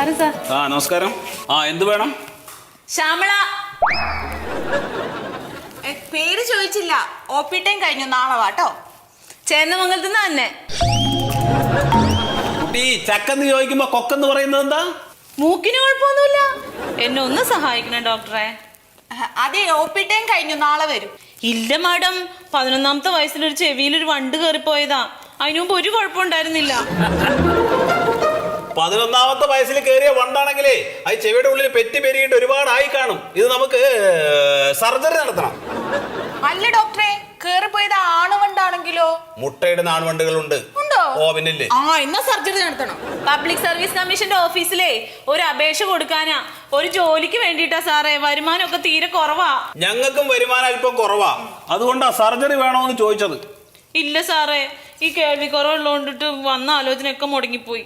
നമസ്കാരം സാർ. നമസ്കാരം. എന്ത് വേണം? ശ്യാമള. പേര് ചോദിച്ചില്ല. OP ടൈം കഴിഞ്ഞു, നാളെ വാട്ടോ. ചേന്നമംഗലത്ത് നിന്ന് തന്നെ. കുട്ടി ചക്കെന്ന് ചോദിക്കുമ്പോ കൊക്കെന്ന് പറയുന്നത് എന്താ? മൂക്കിന് കുഴപ്പമൊന്നുമില്ല. എന്നെ ഒന്ന് സഹായിക്കണം ഡോക്ടറെ. അതെ, OP ടൈം കഴിഞ്ഞു, നാളെ വരും. ഇല്ല മാഡം, 11ാമത്തെ വയസ്സിലൊരു ചെവിയിലൊരു വണ്ട് കയറിപ്പോയതാ. അതിനു മുമ്പ് ഒരു കുഴപ്പമുണ്ടായിരുന്നില്ല. 11ാമത്തെ വയസ്സിൽ കയറിയ വണ്ടാണെങ്കിലേ അത് ചെവിയുടെ ഉള്ളിൽ പെറ്റി പെരുകിട്ട് ഒരുപാടായി കാണും. ഇത് നമുക്ക് സർജറി നടത്തണം. അല്ല ഡോക്ടറെ, കേറിപ്പോയത് ആണുവണ്ടാണെങ്കിലോ? മുട്ടയിടുന്ന ആൺവണ്ടുകളുണ്ട്. ഉണ്ടോ? ഓ പിന്നില്ലേ. എന്നാ സർജറി നടത്തണം. പബ്ലിക് സർവീസ് കമ്മീഷന്റെ ഓഫീസിലെ ഒരു അപേക്ഷ കൊടുക്കാനാ. ഒരു ജോലിക്ക് വേണ്ടിട്ടാ സാറേ. വരുമാനമൊക്കെ തീരെ കുറവാ. ഞങ്ങൾക്കും വരുമാനം അല്പം കുറവാ. അതുകൊണ്ടാ സർജറി വേണോന്ന് ചോദിച്ചത്. ഇല്ല സാറേ, ഈ കേൾവി കുറവുള്ളതുകൊണ്ടിട്ട് വന്ന ആലോചനയൊക്കെ മുടങ്ങിപ്പോയി.